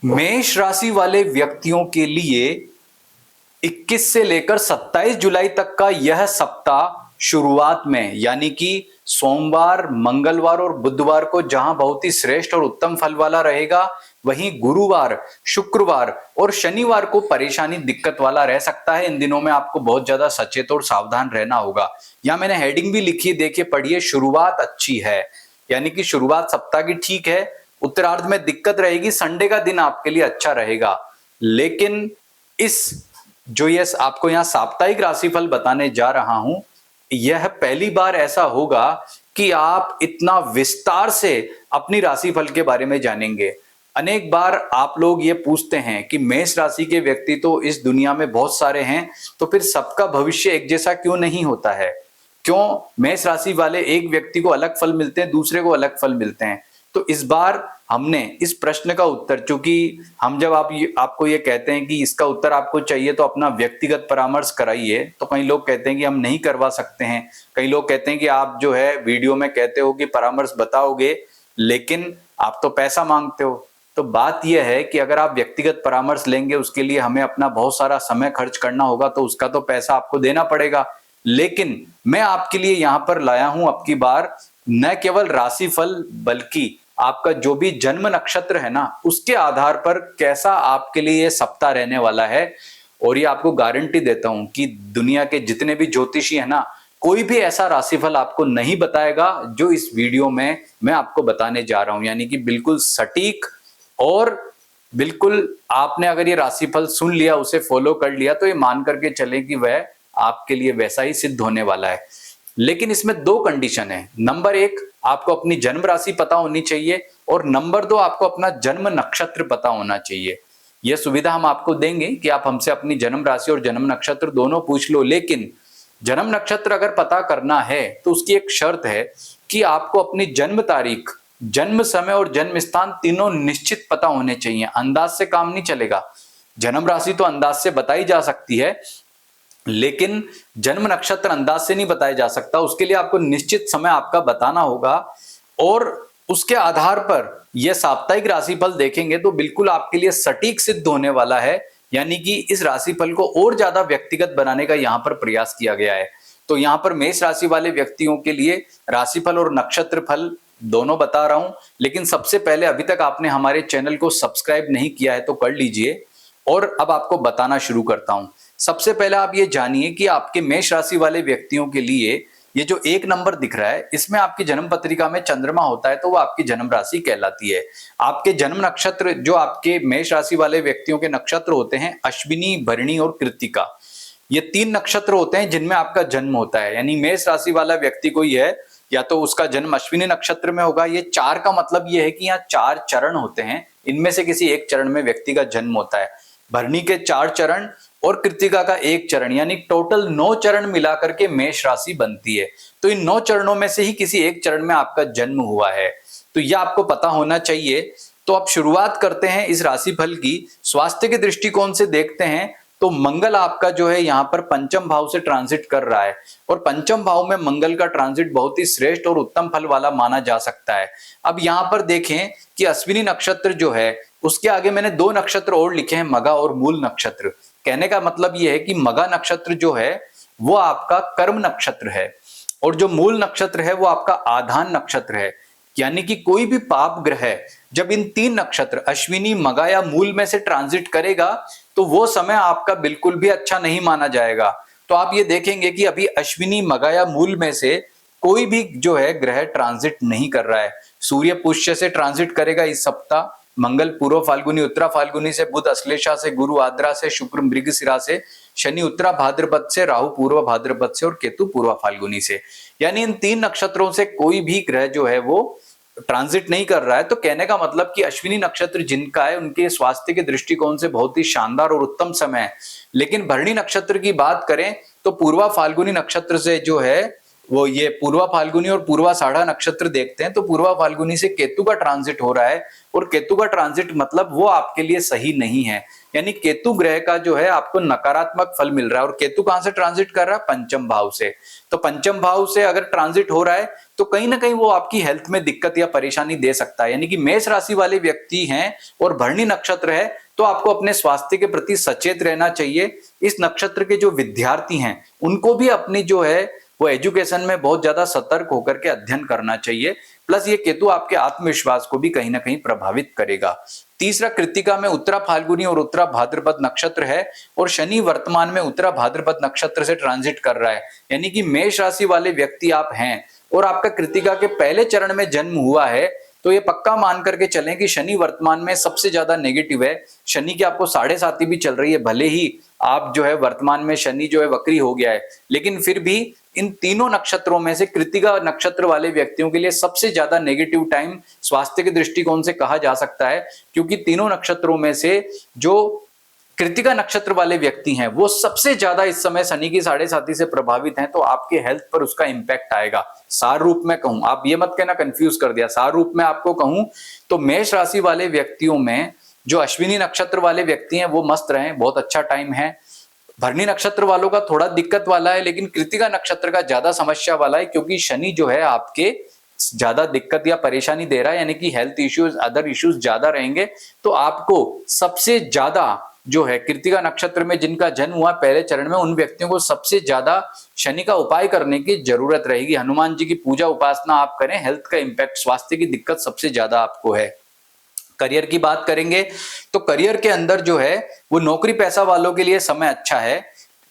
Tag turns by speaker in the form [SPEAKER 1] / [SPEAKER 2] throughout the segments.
[SPEAKER 1] मेष राशि वाले व्यक्तियों के लिए 21 से लेकर 27 जुलाई तक का यह सप्ताह शुरुआत में यानी कि सोमवार, मंगलवार और बुधवार को जहां बहुत ही श्रेष्ठ और उत्तम फल वाला रहेगा, वहीं गुरुवार, शुक्रवार और शनिवार को परेशानी दिक्कत वाला रह सकता है। इन दिनों में आपको बहुत ज्यादा सचेत और सावधान रहना होगा। यहां मैंने हेडिंग भी लिखी है, देखिए पढ़िए, शुरुआत अच्छी है, यानी कि शुरुआत सप्ताह की ठीक है। उत्तरार्ध में दिक्कत रहेगी, संडे का दिन आपके लिए अच्छा रहेगा, लेकिन इस जो ये आपको यहां साप्ताहिक राशिफल बताने जा रहा हूं, यह पहली बार ऐसा होगा कि आप इतना विस्तार से अपनी राशिफल के बारे में जानेंगे। अनेक बार आप लोग ये पूछते हैं कि मेष राशि के व्यक्ति तो इस दुनिया में बहुत सारे हैं, तो फिर सबका भविष्य एक जैसा क्यों नहीं होता है? क्यों मेष राशि वाले एक व्यक्ति को अलग फल मिलते हैं, दूसरे को अलग फल मिलते हैं? तो इस बार हमने इस प्रश्न का उत्तर, चूंकि हम जब आपको ये कहते हैं कि इसका उत्तर आपको चाहिए तो अपना व्यक्तिगत परामर्श कराइए, तो कई लोग कहते हैं कि हम नहीं करवा सकते हैं। कई लोग कहते हैं कि आप जो है वीडियो में कहते हो कि परामर्श बताओगे, लेकिन आप तो पैसा मांगते हो। तो बात यह है कि अगर आप व्यक्तिगत परामर्श लेंगे, उसके लिए हमें अपना बहुत सारा समय खर्च करना होगा, तो उसका तो पैसा आपको देना पड़ेगा। लेकिन मैं आपके लिए यहां पर लाया हूं अब की बार न केवल राशिफल, बल्कि आपका जो भी जन्म नक्षत्र है ना, उसके आधार पर कैसा आपके लिए ये सप्ताह रहने वाला है। और ये आपको गारंटी देता हूं कि दुनिया के जितने भी ज्योतिषी है ना, कोई भी ऐसा राशिफल आपको नहीं बताएगा जो इस वीडियो में मैं आपको बताने जा रहा हूं। यानी कि बिल्कुल सटीक, और बिल्कुल आपने अगर ये राशिफल सुन लिया, उसे फॉलो कर लिया, तो ये मान करके चले कि वह आपके लिए वैसा ही सिद्ध होने वाला है। लेकिन इसमें दो कंडीशन है। नंबर एक, आपको अपनी जन्म राशि पता होनी चाहिए, और नंबर दो, आपको अपना जन्म नक्षत्र पता होना चाहिए। यह सुविधा हम आपको देंगे कि आप हमसे अपनी जन्म राशि और जन्म नक्षत्र दोनों पूछ लो, लेकिन जन्म नक्षत्र अगर पता करना है तो उसकी एक शर्त है कि आपको अपनी जन्म तारीख, जन्म समय और जन्म स्थान तीनों निश्चित पता होने चाहिए। अंदाज से काम नहीं चलेगा। जन्म राशि तो अंदाज से बताई जा सकती है, लेकिन जन्म नक्षत्र अंदाज से नहीं बताया जा सकता। उसके लिए आपको निश्चित समय आपका बताना होगा, और उसके आधार पर यह साप्ताहिक राशिफल देखेंगे तो बिल्कुल आपके लिए सटीक सिद्ध होने वाला है। यानी कि इस राशिफल को और ज्यादा व्यक्तिगत बनाने का यहां पर प्रयास किया गया है। तो यहां पर मेष राशि वाले व्यक्तियों के लिए राशिफल और नक्षत्र फल दोनों बता रहा हूं। लेकिन सबसे पहले, अभी तक आपने हमारे चैनल को सब्सक्राइब नहीं किया है तो कर लीजिए, और अब आपको बताना शुरू करता हूं। सबसे पहले आप ये जानिए कि आपके मेष राशि वाले व्यक्तियों के लिए ये जो एक नंबर दिख रहा है, इसमें आपकी जन्म पत्रिका में चंद्रमा होता है, तो वो आपकी जन्म राशि कहलाती है। आपके जन्म नक्षत्र, जो आपके मेष राशि वाले व्यक्तियों के नक्षत्र होते हैं, अश्विनी, भरणी और कृत्तिका, ये तीन नक्षत्र होते हैं जिनमें आपका जन्म होता है। यानी मेष राशि वाला व्यक्ति कोई है, या तो उसका जन्म अश्विनी नक्षत्र में होगा। ये चार का मतलब ये है कि यहाँ चार चरण होते हैं, इनमें से किसी एक चरण में व्यक्ति का जन्म होता है। भरणी के 4 चरण और कृत्तिका का 1 चरण, यानी टोटल 9 चरण मिलाकर के मेष राशि बनती है। तो इन 9 चरणों में से ही किसी एक चरण में आपका जन्म हुआ है, तो यह आपको पता होना चाहिए। तो अब शुरुआत करते हैं इस राशिफल की। स्वास्थ्य के दृष्टिकोण से देखते हैं तो मंगल आपका जो है यहाँ पर पंचम भाव से ट्रांजिट कर रहा है, और पंचम भाव में मंगल का ट्रांजिट बहुत ही श्रेष्ठ और उत्तम फल वाला माना जा सकता है। अब यहाँ पर देखें कि अश्विनी नक्षत्र जो है, उसके आगे मैंने 2 नक्षत्र और लिखे हैं, मगा और मूल नक्षत्र। कहने का मतलब यह है कि मगा नक्षत्र जो है वो आपका कर्म नक्षत्र है, और जो मूल नक्षत्र है वो आपका आधान नक्षत्र है। यानी कि कोई भी पाप ग्रह जब इन 3 नक्षत्र अश्विनी, मगा या मूल में से ट्रांजिट करेगा, तो वो समय आपका बिल्कुल भी अच्छा नहीं माना जाएगा। तो आप ये देखेंगे कि अभी अश्विनी, मगा या मूल में से कोई भी जो है ग्रह ट्रांजिट नहीं कर रहा है। सूर्य पुष्य से ट्रांजिट करेगा इस सप्ताह, मंगल पूर्व फाल्गुनी, उत्तरा फाल्गुनी से, बुध अश्लेषा से, गुरु आद्रा से, शुक्र मृगशिरा से, शनि उत्तरा भाद्रपद से, राहु पूर्व भाद्रपद से और केतु पूर्व फाल्गुनी से। यानी इन 3 नक्षत्रों से कोई भी ग्रह जो है वो ट्रांजिट नहीं कर रहा है। तो कहने का मतलब कि अश्विनी नक्षत्र जिनका है, उनके स्वास्थ्य के दृष्टिकोण से बहुत ही शानदार और उत्तम समय है। लेकिन भरणी नक्षत्र की बात करें तो पूर्वा फाल्गुनी नक्षत्र से जो है वो ये पूर्वा फाल्गुनी और पूर्वाषाढ़ा नक्षत्र देखते हैं तो पूर्वा फाल्गुनी से केतु का ट्रांजिट हो रहा है, और केतु का ट्रांजिट मतलब वो आपके लिए सही नहीं है, यानी केतु ग्रह का जो है आपको नकारात्मक फल मिल रहा है। और केतु कहां से ट्रांजिट कर रहा है? पंचम भाव से। तो पंचम भाव से अगर ट्रांजिट हो रहा है तो कहीं ना कहीं वो आपकी हेल्थ में दिक्कत या परेशानी दे सकता है। यानी कि मेष राशि वाले व्यक्ति हैं और भरणी नक्षत्र है तो आपको अपने स्वास्थ्य के प्रति सचेत रहना चाहिए। इस नक्षत्र के जो विद्यार्थी हैं उनको भी अपनी जो है वो एजुकेशन में बहुत ज्यादा सतर्क होकर के अध्ययन करना चाहिए। प्लस ये केतु आपके आत्मविश्वास को भी कहीं ना कहीं प्रभावित करेगा। तीसरा, कृत्तिका में उत्तरा फाल्गुनी और उत्तरा भाद्रपद नक्षत्र है और शनि वर्तमान में उत्तरा भाद्रपद नक्षत्र से ट्रांजिट कर रहा है। यानी कि मेष राशि वाले व्यक्ति आप हैं और आपका कृत्तिका के पहले चरण में जन्म हुआ है तो ये पक्का मान करके चलें कि शनि वर्तमान में सबसे ज्यादा नेगेटिव है। शनि की आपको 7.5 भी चल रही है, भले ही आप जो है वर्तमान में शनि जो है वक्री हो गया है, लेकिन फिर भी इन तीनों नक्षत्रों में से कृत्तिका नक्षत्र वाले व्यक्तियों के लिए सबसे ज्यादा नेगेटिव टाइम स्वास्थ्य के दृष्टिकोण से कहा जा सकता है, क्योंकि तीनों नक्षत्रों में से जो कृत्तिका नक्षत्र वाले व्यक्ति हैं वो सबसे ज्यादा इस समय शनि की 7.5 से प्रभावित हैं, तो आपके हेल्थ पर उसका इंपैक्ट आएगा। सार रूप में कहूं, आप ये मत कहना कंफ्यूज कर दिया, सार रूप में आपको कहूं तो मेष राशि वाले व्यक्तियों में जो अश्विनी नक्षत्र वाले व्यक्ति हैं वो मस्त रहें, बहुत अच्छा टाइम है। भरणी नक्षत्र वालों का थोड़ा दिक्कत वाला है, लेकिन कृत्तिका नक्षत्र का ज्यादा समस्या वाला है, क्योंकि शनि जो है आपके ज्यादा दिक्कत या परेशानी दे रहा है, यानी कि हेल्थ इश्यूज, अदर इश्यूज ज्यादा रहेंगे। तो आपको सबसे ज्यादा जो है कृत्तिका नक्षत्र में जिनका जन्म हुआ पहले चरण में, उन व्यक्तियों को सबसे ज्यादा शनि का उपाय करने की जरूरत रहेगी। हनुमान जी की पूजा उपासना आप करें, हेल्थ का इंपैक्ट, स्वास्थ्य की दिक्कत सबसे ज्यादा आपको है। करियर की बात करेंगे तो करियर के अंदर जो है वो नौकरी पैसा वालों के लिए समय अच्छा है,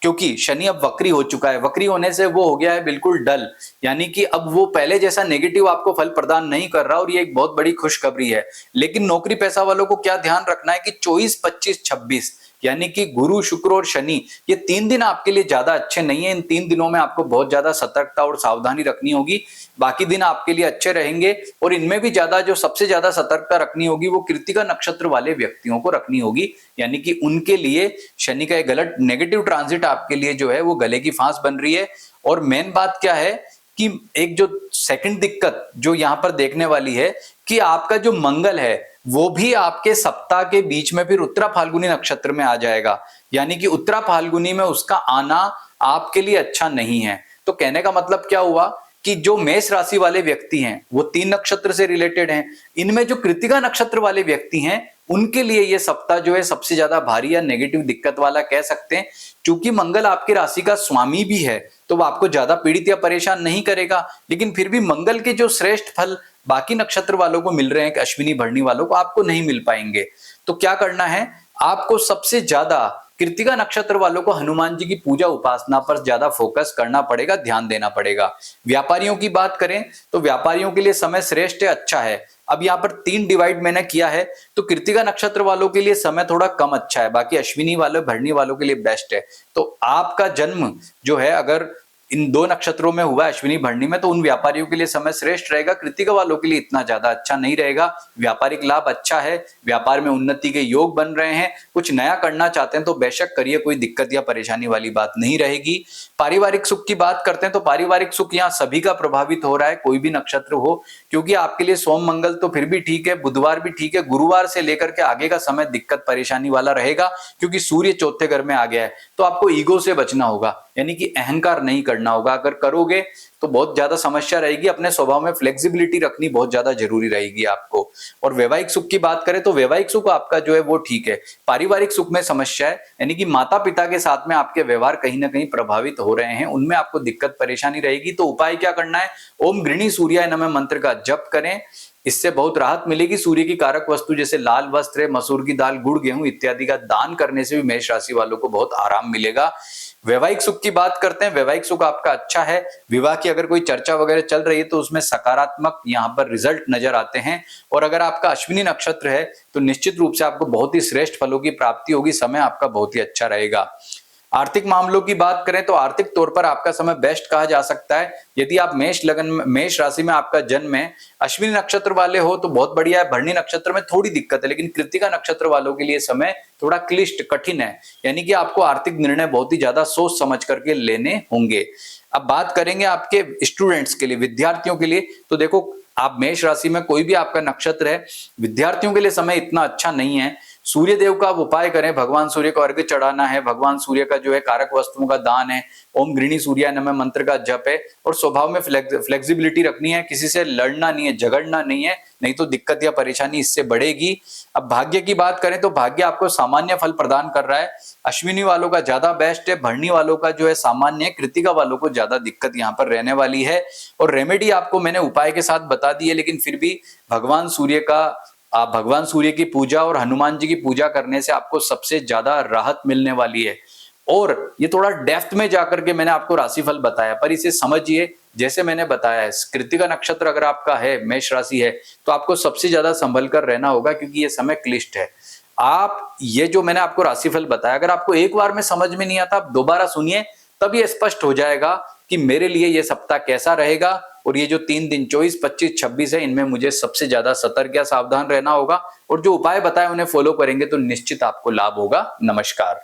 [SPEAKER 1] क्योंकि शनि अब वक्री हो चुका है। वक्री होने से वो हो गया है बिल्कुल डल, यानी कि अब वो पहले जैसा नेगेटिव आपको फल प्रदान नहीं कर रहा, और ये एक बहुत बड़ी खुशखबरी है। लेकिन नौकरी पैसा वालों को क्या ध्यान रखना है कि 24, 25, 26 यानी कि गुरु, शुक्र और शनि, ये 3 दिन आपके लिए ज्यादा अच्छे नहीं है। इन 3 दिनों में आपको बहुत ज्यादा सतर्कता और सावधानी रखनी होगी। बाकी दिन आपके लिए अच्छे रहेंगे, और इनमें भी ज्यादा जो सबसे ज्यादा सतर्कता रखनी होगी वो कृत्तिका नक्षत्र वाले व्यक्तियों को रखनी होगी, यानी कि उनके लिए शनि का एक गलत नेगेटिव ट्रांजिट आपके लिए जो है वो गले की फांस बन रही है। और मेन बात क्या है कि एक जो सेकंड दिक्कत जो यहां पर देखने वाली है कि आपका जो मंगल है वो भी आपके सप्ताह के बीच में फिर उत्तरा फाल्गुनी नक्षत्र में आ जाएगा, यानी कि उत्तरा फाल्गुनी में उसका आना आपके लिए अच्छा नहीं है। तो कहने का मतलब क्या हुआ कि जो मेष राशि वाले व्यक्ति हैं वो 3 नक्षत्र से रिलेटेड हैं, इनमें जो कृत्तिका नक्षत्र वाले व्यक्ति हैं उनके लिए ये सप्ताह जो है सबसे ज्यादा भारी या नेगेटिव दिक्कत वाला कह सकते हैं। क्योंकि मंगल आपकी राशि का स्वामी भी है तो वो आपको ज्यादा पीड़ित या परेशान नहीं करेगा, लेकिन फिर भी मंगल के जो श्रेष्ठ फल बाकी नक्षत्र वालों को मिल रहे हैं, अश्विनी भरणी वालों को आपको नहीं मिल पाएंगे। तो क्या करना है, आपको सबसे ज्यादा कृत्तिका नक्षत्र वालों को हनुमान जी की पूजा उपासना पर ज्यादा फोकस करना पड़ेगा, ध्यान देना पड़ेगा। व्यापारियों की बात करें तो व्यापारियों के लिए समय श्रेष्ठ है, अच्छा है। अब यहाँ पर 3 डिवाइड मैंने किया है, तो कृत्तिका नक्षत्र वालों के लिए समय थोड़ा कम अच्छा है, बाकी अश्विनी वालों, भरणी वालों के लिए बेस्ट है। तो आपका जन्म जो है अगर इन 2 नक्षत्रों में हुआ अश्विनी भरणी में, तो उन व्यापारियों के लिए समय श्रेष्ठ रहेगा। कृत्तिका वालों के लिए इतना ज्यादा अच्छा नहीं रहेगा। व्यापारिक लाभ अच्छा है, व्यापार में उन्नति के योग बन रहे हैं, कुछ नया करना चाहते हैं तो बेशक करिए, कोई दिक्कत या परेशानी वाली बात नहीं रहेगी। पारिवारिक सुख की बात करते हैं तो पारिवारिक सुख यहाँ सभी का प्रभावित हो रहा है, कोई भी नक्षत्र हो, क्योंकि आपके लिए सोम मंगल तो फिर भी ठीक है, बुधवार भी ठीक है, गुरुवार से लेकर के आगे का समय दिक्कत परेशानी वाला रहेगा, क्योंकि सूर्य चौथे घर में आ गया है। तो आपको ईगो से बचना होगा, यानी कि अहंकार नहीं करना होगा। अगर करोगे तो बहुत ज्यादा समस्या रहेगी। अपने स्वभाव में फ्लेक्सिबिलिटी रखनी बहुत ज्यादा जरूरी रहेगी आपको। और वैवाहिक सुख की बात करें तो वैवाहिक सुख आपका जो है वो ठीक है। पारिवारिक सुख में समस्या है, यानी कि माता पिता के साथ में आपके व्यवहार कहीं ना कहीं प्रभावित हो रहे हैं, उनमें आपको दिक्कत परेशानी रहेगी। तो उपाय क्या करना है, ओम गृणी सूर्याय नमः मंत्र का जप करें, इससे बहुत राहत मिलेगी। सूर्य की कारक वस्तु जैसे लाल वस्त्र, मसूर की दाल, गुड़, गेहूं इत्यादि का दान करने से भी मेष राशि वालों को बहुत आराम मिलेगा। वैवाहिक सुख की बात करते हैं, वैवाहिक सुख आपका अच्छा है। विवाह की अगर कोई चर्चा वगैरह चल रही है तो उसमें सकारात्मक यहाँ पर रिजल्ट नजर आते हैं। और अगर आपका अश्विनी नक्षत्र है तो निश्चित रूप से आपको बहुत ही श्रेष्ठ फलों की प्राप्ति होगी, समय आपका बहुत ही अच्छा रहेगा। आर्थिक मामलों की बात करें तो आर्थिक तौर पर आपका समय बेस्ट कहा जा सकता है। यदि आप मेष राशि में आपका जन्म है, अश्विनी नक्षत्र वाले हो तो बहुत बढ़िया है। भरणी नक्षत्र में थोड़ी दिक्कत है, लेकिन कृत्तिका नक्षत्र वालों के लिए समय थोड़ा क्लिष्ट कठिन है, यानी कि आपको आर्थिक निर्णय बहुत ही ज्यादा सोच समझ करके लेने होंगे। अब बात करेंगे आपके स्टूडेंट्स के लिए, विद्यार्थियों के लिए, तो देखो आप मेष राशि में कोई भी आपका नक्षत्र है, विद्यार्थियों के लिए समय इतना अच्छा नहीं है। सूर्य देव का आप उपाय करें, भगवान सूर्य को अर्घ्य चढ़ाना है, भगवान सूर्य का जो है कारक वस्तुओं का दान है, ओम गृणी सूर्याय नमः मंत्र का जप है, और स्वभाव में फ्लेक्सिबिलिटी रखनी है, किसी से लड़ना नहीं है, झगड़ना नहीं है, नहीं तो दिक्कत या परेशानी इससे बढ़ेगी। अब भाग्य की बात करें तो भाग्य आपको सामान्य फल प्रदान कर रहा है। अश्विनी वालों का ज्यादा बेस्ट है, भरणी वालों का जो है सामान्य है, कृतिका वालों को ज्यादा दिक्कत यहाँ पर रहने वाली है। और रेमेडी आपको मैंने उपाय के साथ बता दी है, लेकिन फिर भी भगवान सूर्य का आप भगवान सूर्य की पूजा और हनुमान जी की पूजा करने से आपको सबसे ज्यादा राहत मिलने वाली है। और ये थोड़ा डेप्थ में जाकर के मैंने आपको राशिफल बताया, पर इसे समझिए जैसे मैंने बताया है। कृत्तिका नक्षत्र अगर आपका है, मेष राशि है, तो आपको सबसे ज्यादा संभल कर रहना होगा, क्योंकि ये समय क्लिष्ट है। आप ये जो मैंने आपको राशिफल बताया, अगर आपको एक बार में समझ में नहीं आता, आप दोबारा सुनिए, तब ये स्पष्ट हो जाएगा कि मेरे लिए ये सप्ताह कैसा रहेगा। और ये जो 3 दिन 24, 25, 26 है, इनमें मुझे सबसे ज्यादा सतर्क या सावधान रहना होगा, और जो उपाय बताए उन्हें फॉलो करेंगे तो निश्चित आपको लाभ होगा। नमस्कार।